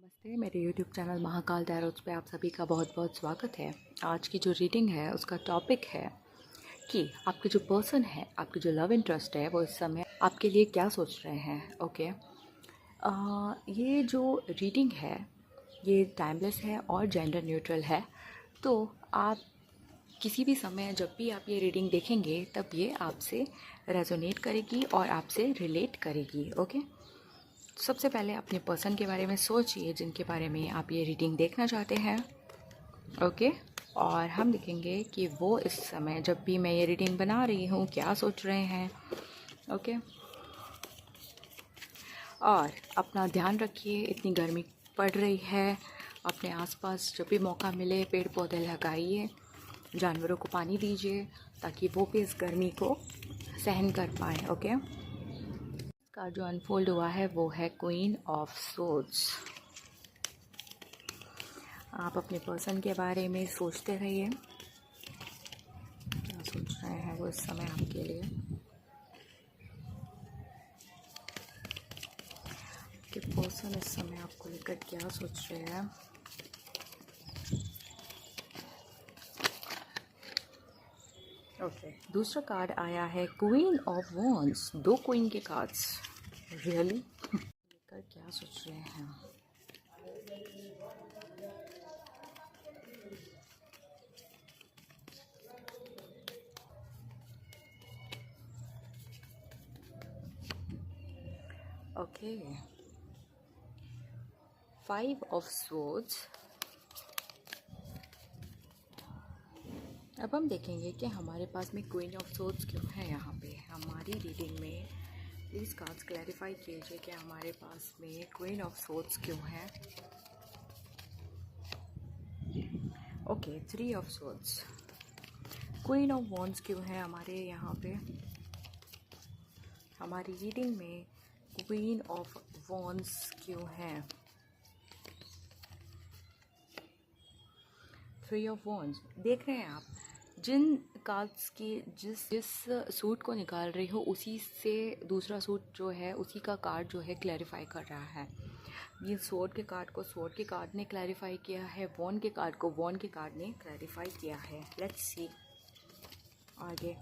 नमस्ते, मेरे YouTube channel Mahakal टैरोट्स पे आप सभी का बहुत बहुत स्वागत है। आज की जो रीडिंग है उसका टॉपिक है कि आपके जो पर्सन है, आपके जो लव इंटरेस्ट है, वो इस समय आपके लिए क्या सोच रहे हैं। ओके, ये जो रीडिंग है ये टाइमलेस है और जेंडर न्यूट्रल है। तो आप किसी भी समय जब भी आप ये रीडिंग देखेंगे तब ये आपसे रेजोनेट करेगी और आपसे रिलेट करेगी। ओके, सबसे पहले अपने पर्सन के बारे में सोचिए जिनके बारे में आप ये रीडिंग देखना चाहते हैं। ओके, और हम देखेंगे कि वो इस समय जब भी मैं ये रीडिंग बना रही हूँ क्या सोच रहे हैं। ओके, और अपना ध्यान रखिए, इतनी गर्मी पड़ रही है, अपने आसपास जब भी मौका मिले पेड़ पौधे लगाइए, जानवरों को पानी दीजिए ताकि वो भी इस गर्मी को सहन कर पाएँ। ओके, कार्ड जो अनफोल्ड हुआ है वो है क्वीन ऑफ सोर्ड्स। आप अपने पर्सन के बारे में सोचते रहिए, क्या सोच रहे हैं वो इस समय आपके लिए। आपके पर्सन इस समय आपको लेकर क्या सोच रहे हैं। ओके, दूसरा कार्ड आया है क्वीन ऑफ वॉन्ड्स। दो क्वीन के कार्ड्स, रियली लेकर क्या सोच रहे हैं। Okay, 5 of swords. अब हम देखेंगे कि हमारे पास में क्वीन ऑफ स्वॉर्ड्स क्यों है यहाँ पे हमारी रीडिंग में। प्लीज़ कार्ड्स क्लैरिफाई कीजिए कि हमारे पास में क्वीन ऑफ स्वॉर्ड्स क्यों है। Okay, 3 of swords. Queen of wands क्यों है हमारे यहाँ पे हमारी रीडिंग में। क्वीन ऑफ वॉन्ड्स क्यों है। 3 ऑफ वॉन्ड्स। देख रहे हैं आप जिन कार्ड्स की जिस सूट को निकाल रही हो उसी से दूसरा सूट जो है उसी का कार्ड जो है क्लैरिफाई कर रहा है। ये स्वॉर्ड के कार्ड को स्वॉर्ड के कार्ड ने क्लैरिफाई किया है, वॉन्ड के कार्ड को वॉन्ड के कार्ड ने क्लैरिफाई किया है। लेट्स सी आगे।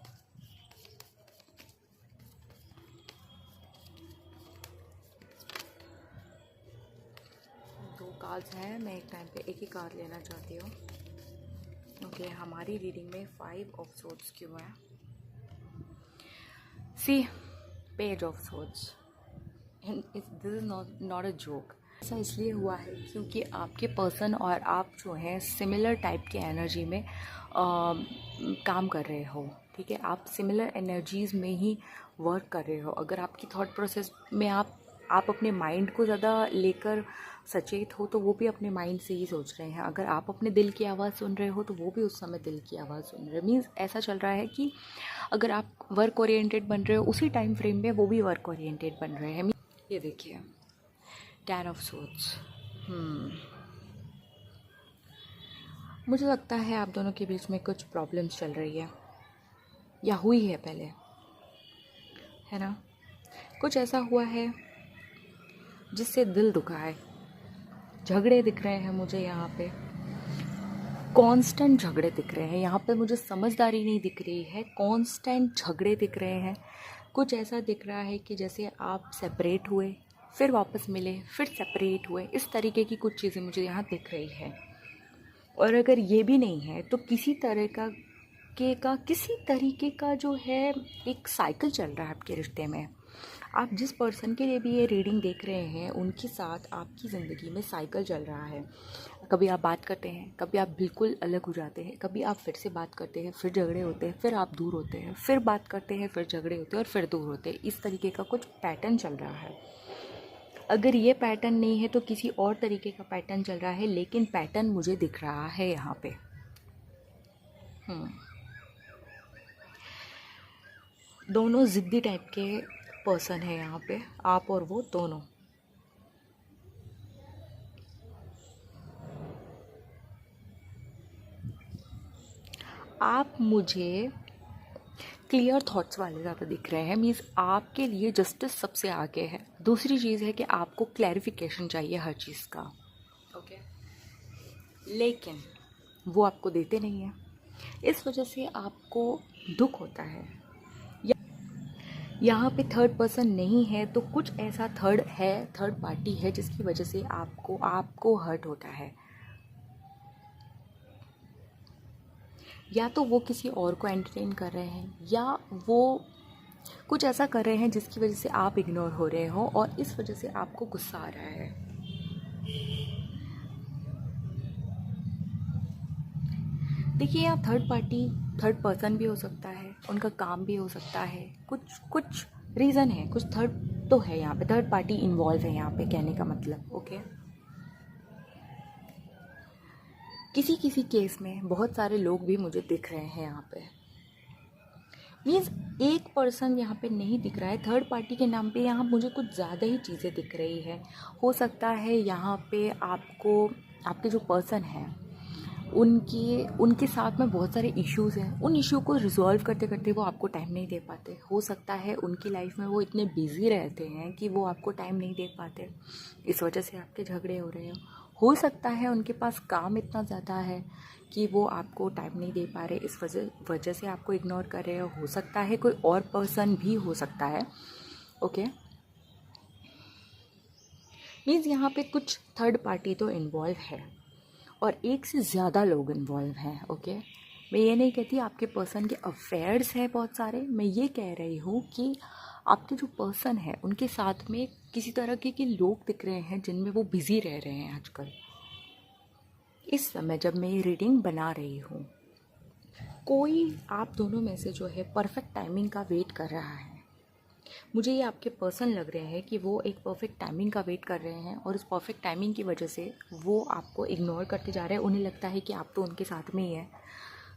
दो कार्ड्स हैं, मैं एक टाइम पे एक ही कार्ड लेना चाहती हूँ। ओके, हमारी रीडिंग में 5 ऑफ स्वॉर्ड्स क्यों है। See page of swords. This is not a joke. ऐसा इसलिए हुआ है क्योंकि आपके पर्सन और आप जो हैं सिमिलर टाइप के एनर्जी में काम कर रहे हो। ठीक है, आप सिमिलर एनर्जीज़ में ही वर्क कर रहे हो। अगर आपकी थॉट प्रोसेस में आप अपने माइंड को ज़्यादा लेकर सचेत हो तो वो भी अपने माइंड से ही सोच रहे हैं। अगर आप अपने दिल की आवाज़ सुन रहे हो तो वो भी उस समय दिल की आवाज़ सुन रहे हैं। मीन्स ऐसा चल रहा है कि अगर आप वर्क ओरिएंटेड बन रहे हो उसी टाइम फ्रेम में वो भी वर्क ओरिएंटेड बन रहे हैं। ये देखिए 10 ऑफ स्वॉर्ड्स। मुझे लगता है आप दोनों के बीच में कुछ प्रॉब्लम्स चल रही है या हुई है पहले, है ना। कुछ ऐसा हुआ है जिससे दिल दुखा है। झगड़े दिख रहे हैं मुझे यहाँ पे, कांस्टेंट झगड़े दिख रहे हैं यहाँ पे। मुझे समझदारी नहीं दिख रही है, कांस्टेंट झगड़े दिख रहे हैं। कुछ ऐसा दिख रहा है कि जैसे आप सेपरेट हुए फिर वापस मिले फिर सेपरेट हुए, इस तरीके की कुछ चीज़ें मुझे यहाँ दिख रही है। और अगर ये भी नहीं है तो किसी तरीके का जो है एक साइकिल चल रहा है आपके रिश्ते में। आप जिस पर्सन के लिए भी ये रीडिंग देख रहे हैं उनके साथ आपकी ज़िंदगी में साइकिल चल रहा है। कभी आप बात करते हैं, कभी आप बिल्कुल अलग हो जाते हैं, कभी आप फिर से बात करते हैं, फिर झगड़े होते हैं, फिर आप दूर होते हैं, फिर बात करते हैं, फिर झगड़े होते हैं और फिर दूर होते हैं। इस तरीके का कुछ पैटर्न चल रहा है। अगर ये पैटर्न नहीं है तो किसी और तरीके का पैटर्न चल रहा है, लेकिन पैटर्न मुझे दिख रहा है यहाँ पे। दोनों ज़िद्दी टाइप के पर्सन है यहाँ पे, आप और वो दोनों। आप मुझे क्लियर थॉट्स वाले ज़्यादा दिख रहे हैं। मीन्स आपके लिए जस्टिस सबसे आगे है। दूसरी चीज़ है कि आपको क्लैरिफिकेशन चाहिए हर चीज़ का। ओके, लेकिन वो आपको देते नहीं हैं। इस वजह से आपको दुख होता है। यहाँ पे थर्ड पर्सन नहीं है तो कुछ ऐसा थर्ड पार्टी है जिसकी वजह से आपको हर्ट होता है। या तो वो किसी और को एंटरटेन कर रहे हैं या वो कुछ ऐसा कर रहे हैं जिसकी वजह से आप इग्नोर हो रहे हो और इस वजह से आपको गुस्सा आ रहा है। देखिए, यहाँ थर्ड पर्सन भी हो सकता है, उनका काम भी हो सकता है, कुछ रीज़न है, कुछ थर्ड तो है यहाँ पे, थर्ड पार्टी इन्वॉल्व है यहाँ पे, कहने का मतलब। ओके, किसी किसी केस में बहुत सारे लोग भी मुझे दिख रहे हैं यहाँ पे। मीन्स एक पर्सन यहाँ पे नहीं दिख रहा है, थर्ड पार्टी के नाम पे यहाँ मुझे कुछ ज़्यादा ही चीज़ें दिख रही है। हो सकता है यहाँ पे आपके जो पर्सन हैं उनके साथ में बहुत सारे इश्यूज़ हैं। उन इशू को रिजॉल्व करते करते वो आपको टाइम नहीं दे पाते। हो सकता है उनकी लाइफ में वो इतने बिज़ी रहते हैं कि वो आपको टाइम नहीं दे पाते, इस वजह से आपके झगड़े हो रहे हो सकता है उनके पास काम इतना ज़्यादा है कि वो आपको टाइम नहीं दे पा रहे, इस वजह से आपको इग्नोर कर रहे हो सकता है कोई और पर्सन भी हो सकता है। ओके, मीन्स यहाँ पे कुछ थर्ड पार्टी तो इन्वॉल्व है और एक से ज़्यादा लोग इन्वॉल्व हैं। ओके, मैं ये नहीं कहती आपके पर्सन के अफेयर्स हैं बहुत सारे, मैं ये कह रही हूँ कि आपके जो पर्सन है उनके साथ में किसी तरह के लोग दिख रहे हैं जिनमें वो बिज़ी रह रहे हैं आजकल। इस समय जब मैं ये रीडिंग बना रही हूँ, कोई आप दोनों में से जो है परफेक्ट टाइमिंग का वेट कर रहा है। मुझे ये आपके पर्सन लग रहे हैं कि वो एक परफेक्ट टाइमिंग का वेट कर रहे हैं और उस परफेक्ट टाइमिंग की वजह से वो आपको इग्नोर करते जा रहे हैं। उन्हें लगता है कि आप तो उनके साथ में ही हैं,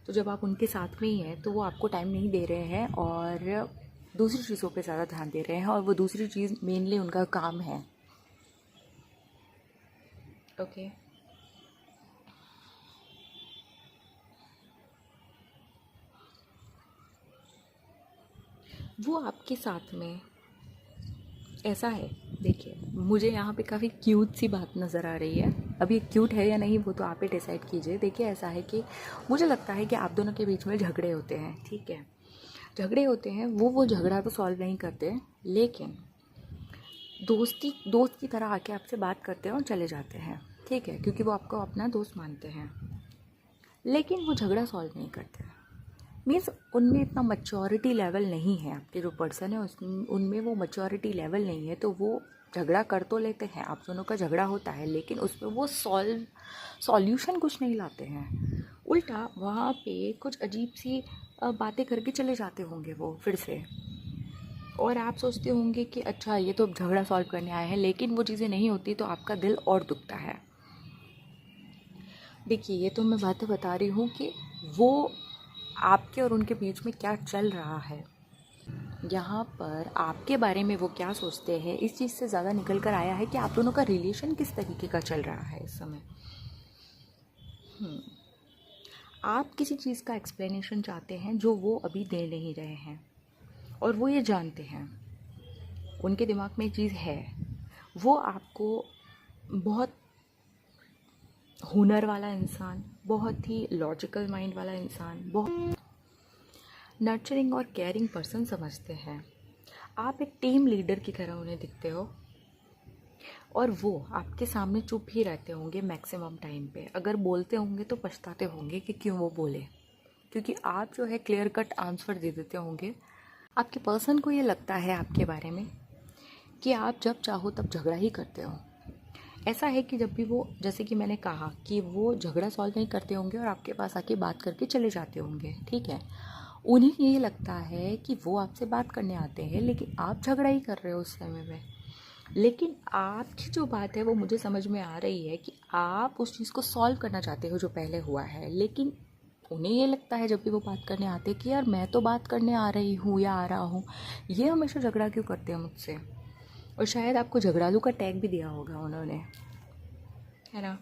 तो जब आप उनके साथ में ही हैं तो वो आपको टाइम नहीं दे रहे हैं और दूसरी चीज़ों पे ज़्यादा ध्यान दे रहे हैं और वो दूसरी चीज़ मेनली उनका काम है। ओके, वो आपके साथ में ऐसा है। देखिए, मुझे यहाँ पे काफ़ी क्यूट सी बात नज़र आ रही है। अब ये क्यूट है या नहीं वो तो आप ही डिसाइड कीजिए। देखिए, ऐसा है कि मुझे लगता है कि आप दोनों के बीच में झगड़े होते हैं, ठीक है, झगड़े होते हैं, वो झगड़ा तो सॉल्व नहीं करते, लेकिन दोस्त की तरह आके आपसे बात करते हैं और चले जाते हैं, ठीक है, क्योंकि वो आपको अपना दोस्त मानते हैं, लेकिन वो झगड़ा सॉल्व नहीं करते। मीन्स उनमें इतना मैच्योरिटी लेवल नहीं है, आपके जो पर्सन है उनमें वो मैच्योरिटी लेवल नहीं है, तो वो झगड़ा कर तो लेते हैं, आप दोनों का झगड़ा होता है, लेकिन उसमें वो सॉल्यूशन कुछ नहीं लाते हैं। उल्टा वहाँ पे कुछ अजीब सी बातें करके चले जाते होंगे वो फिर से, और आप सोचते होंगे कि अच्छा ये तो झगड़ा सॉल्व करने आए हैं, लेकिन वो चीज़ें नहीं होती तो आपका दिल और दुखता है। देखिए, ये तो मैं बातें बता रही हूँ कि वो आपके और उनके बीच में क्या चल रहा है, यहाँ पर आपके बारे में वो क्या सोचते हैं, इस चीज़ से ज़्यादा निकल कर आया है कि आप दोनों का रिलेशन किस तरीके का चल रहा है इस समय। आप किसी चीज़ का एक्सप्लेनेशन चाहते हैं जो वो अभी दे नहीं रहे हैं, और वो ये जानते हैं, उनके दिमाग में एक चीज़ है, वो आपको बहुत हुनर वाला इंसान, बहुत ही लॉजिकल माइंड वाला इंसान, बहुत नर्चरिंग और केयरिंग पर्सन समझते हैं। आप एक टीम लीडर की तरह उन्हें दिखते हो और वो आपके सामने चुप ही रहते होंगे मैक्सिमम टाइम पे। अगर बोलते होंगे तो पछताते होंगे कि क्यों वो बोले, क्योंकि आप जो है क्लियर कट आंसर दे देते होंगे। आपके पर्सन को ये लगता है आपके बारे में कि आप जब चाहो तब झगड़ा ही करते हो। ऐसा है कि जब भी वो, जैसे कि मैंने कहा कि वो झगड़ा सॉल्व नहीं करते होंगे और आपके पास आके बात करके चले जाते होंगे, ठीक है, उन्हें ये लगता है कि वो आपसे बात करने आते हैं, लेकिन आप झगड़ा ही कर रहे हो उस समय में। लेकिन आपकी जो बात है वो मुझे समझ में आ रही है कि आप उस चीज़ को सॉल्व करना चाहते हो जो पहले हुआ है, लेकिन उन्हें ये लगता है जब भी वो बात करने आते हैं कि यार मैं तो बात करने आ रही हूँ या आ रहा हूँ, ये हमेशा झगड़ा क्यों करते हैं मुझसे। और शायद आपको झगड़ालू का टैग भी दिया होगा उन्होंने, है ना।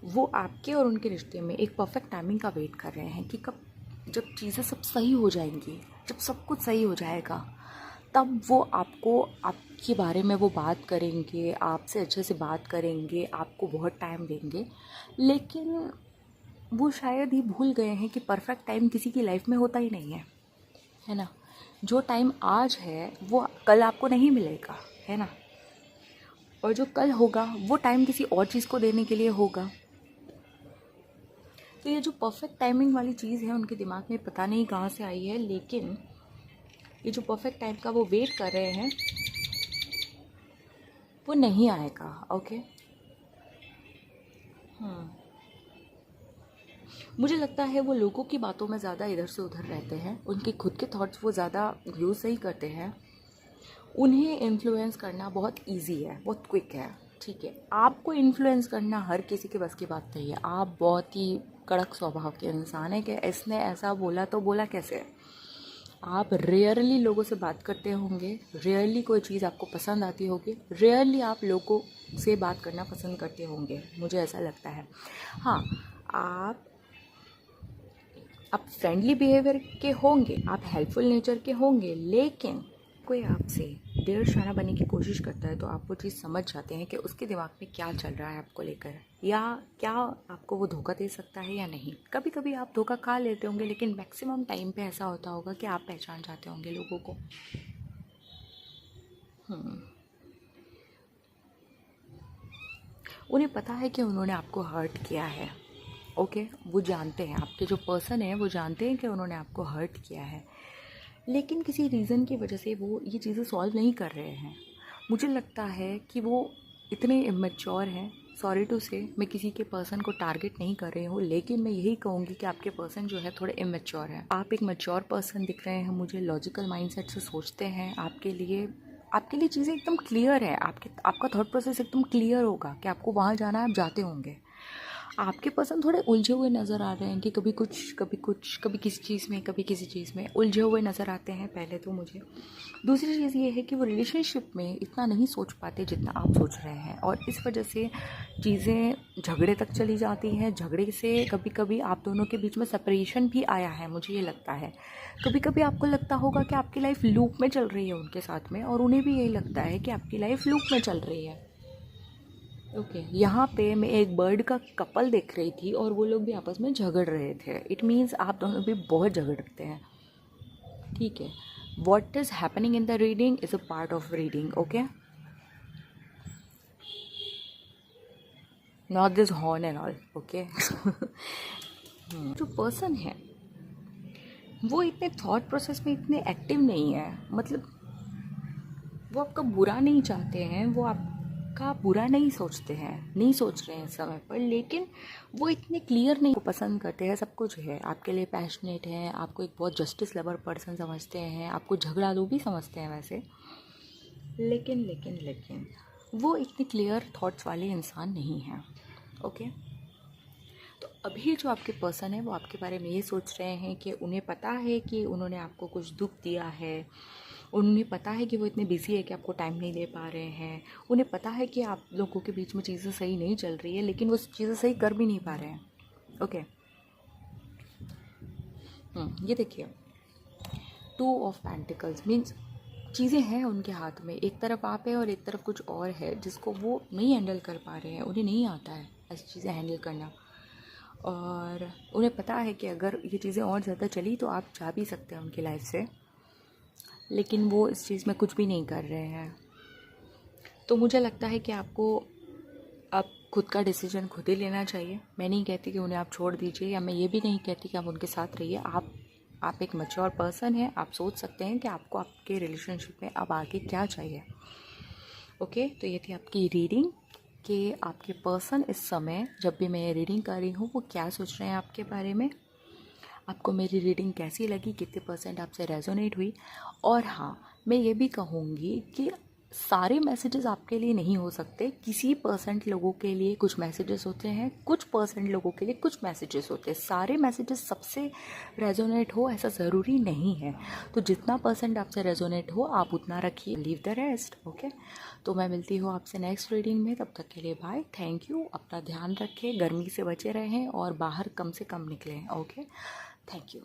वो आपके और उनके रिश्ते में एक परफेक्ट टाइमिंग का वेट कर रहे हैं कि कब, जब चीज़ें सब सही हो जाएंगी, जब सब कुछ सही हो जाएगा, तब वो आपको आपके बारे में वो बात करेंगे, आपसे अच्छे से बात करेंगे, आपको बहुत टाइम देंगे। लेकिन वो शायद ही भूल गए हैं कि परफेक्ट टाइम किसी की लाइफ में होता ही नहीं है ना। जो टाइम आज है वो कल आपको नहीं मिलेगा, है ना। और जो कल होगा वो टाइम किसी और चीज़ को देने के लिए होगा। तो ये जो परफेक्ट टाइमिंग वाली चीज़ है उनके दिमाग में पता नहीं कहाँ से आई है, लेकिन ये जो परफेक्ट टाइम का वो वेट कर रहे हैं वो नहीं आएगा। ओके। मुझे लगता है वो लोगों की बातों में ज़्यादा इधर से उधर रहते हैं, उनके खुद के थॉट्स वो ज़्यादा यूज़ नहीं करते हैं। उन्हें इन्फ्लुएंस करना बहुत इजी है, बहुत क्विक है। ठीक है, आपको इन्फ्लुएंस करना हर किसी के बस की बात नहीं है। आप बहुत ही कड़क स्वभाव के इंसान है कि इसने ऐसा बोला तो बोला कैसे। आप रेयरली लोगों से बात करते होंगे, रेयरली कोई चीज़ आपको पसंद आती होगी, रेयरली आप लोगों से बात करना पसंद करते होंगे, मुझे ऐसा लगता है। हाँ, आप फ्रेंडली बिहेवियर के होंगे, आप हेल्पफुल नेचर के होंगे, लेकिन कोई आपसे डेढ़ शाना बनने की कोशिश करता है तो आप वो चीज़ समझ जाते हैं कि उसके दिमाग में क्या चल रहा है आपको लेकर, या क्या आपको वो धोखा दे सकता है या नहीं। कभी कभी आप धोखा खा लेते होंगे, लेकिन मैक्सिमम टाइम पे ऐसा होता होगा कि आप पहचान जाते होंगे लोगों को। उन्हें पता है कि उन्होंने आपको हर्ट किया है। ओके, वो जानते हैं, आपके जो पर्सन है वो जानते हैं कि उन्होंने आपको हर्ट किया है, लेकिन किसी रीज़न की वजह से वो ये चीज़ें सॉल्व नहीं कर रहे हैं। मुझे लगता है कि वो इतने इमेच्योर हैं। सॉरी टू से, मैं किसी के पर्सन को टारगेट नहीं कर रही हूँ, लेकिन मैं यही कहूँगी कि आपके पर्सन जो है थोड़े इमेच्योर हैं। आप एक मैच्योर पर्सन दिख रहे हैं मुझे, लॉजिकल माइंडसेट से सोचते हैं। आपके लिए चीज़ें एकदम क्लियर है, आपका थॉट प्रोसेस एकदम क्लियर होगा कि आपको वहाँ जाना है, आप जाते होंगे। आपके पर्सन थोड़े उलझे हुए नज़र आ रहे हैं कि कभी कुछ कभी किसी चीज़ में, कभी किसी चीज़ में उलझे हुए नज़र आते हैं पहले तो मुझे। दूसरी चीज़ ये है कि वो रिलेशनशिप में इतना नहीं सोच पाते जितना आप सोच रहे हैं, और इस वजह से चीज़ें झगड़े तक चली जाती हैं। झगड़े से कभी कभी आप दोनों के बीच में सेपरेशन भी आया है, मुझे ये लगता है। कभी कभी आपको लगता होगा कि आपकी लाइफ लूप में चल रही है उनके साथ में, और उन्हें भी यही लगता है कि आपकी लाइफ लूप में चल रही है। ओके, यहाँ पे मैं एक बर्ड का कपल देख रही थी और वो लोग भी आपस में झगड़ रहे थे। इट मीन्स आप दोनों भी बहुत झगड़ते हैं। ठीक है, what is happening in the reading is a part of reading. Okay, not this horn and all. Okay, जो पर्सन है वो इतने थॉट प्रोसेस में इतने एक्टिव नहीं है। मतलब वो आपका बुरा नहीं चाहते हैं, वो आपका बुरा नहीं सोचते हैं, नहीं सोच रहे हैं इस समय पर, लेकिन वो इतने क्लियर नहीं पसंद करते हैं। सब कुछ है आपके लिए, पैशनेट हैं, आपको एक बहुत जस्टिस लवर पर्सन समझते हैं, आपको झगड़ालू भी समझते हैं वैसे, लेकिन वो इतने क्लियर थॉट्स वाले इंसान नहीं हैं। ओके, तो अभी जो आपके पर्सन है वो आपके बारे में ये सोच रहे हैं कि उन्हें पता है कि उन्होंने आपको कुछ दुख दिया है, उन्हें पता है कि वो इतने बिजी है कि आपको टाइम नहीं दे पा रहे हैं, उन्हें पता है कि आप लोगों के बीच में चीज़ें सही नहीं चल रही है, लेकिन वो चीज़ें सही कर भी नहीं पा रहे हैं। ओके, ये देखिए, 2 ऑफ पेंटिकल्स मीन्स चीज़ें हैं उनके हाथ में, एक तरफ आप है और एक तरफ कुछ और है जिसको वो नहीं हैंडल कर पा रहे हैं। उन्हें नहीं आता है ऐसी चीज़ें हैंडल करना, और उन्हें पता है कि अगर ये चीज़ें और ज़्यादा चली तो आप जा भी सकते हैं उनकी लाइफ से, लेकिन वो इस चीज़ में कुछ भी नहीं कर रहे हैं। तो मुझे लगता है कि आपको अब खुद का डिसीजन खुद ही लेना चाहिए। मैं नहीं कहती कि उन्हें आप छोड़ दीजिए, या मैं ये भी नहीं कहती कि आप उनके साथ रहिए। आप एक मैच्योर पर्सन हैं, आप सोच सकते हैं कि आपको आपके रिलेशनशिप में अब आगे क्या चाहिए। ओके, तो ये थी आपकी रीडिंग कि आपके पर्सन इस समय, जब भी मैं ये रीडिंग कर रही हूँ, वो क्या सोच रहे हैं आपके बारे में। आपको मेरी रीडिंग कैसी लगी, कितने % आपसे रेजोनेट हुई। और हाँ, मैं ये भी कहूँगी कि सारे मैसेजेस आपके लिए नहीं हो सकते। किसी % लोगों के लिए कुछ मैसेजेस होते हैं, कुछ % लोगों के लिए कुछ मैसेजेस होते हैं। सारे मैसेजेस सबसे रेजोनेट हो ऐसा ज़रूरी नहीं है। तो जितना % आपसे रेजोनेट हो आप उतना रखिए, लीव द रेस्ट। ओके, तो मैं मिलती हूँ आपसे नेक्स्ट रीडिंग में। तब तक के लिए बाय, थैंक यू। अपना ध्यान रखें, गर्मी से बचे रहें और बाहर कम से कम निकलें। Okay, thank you.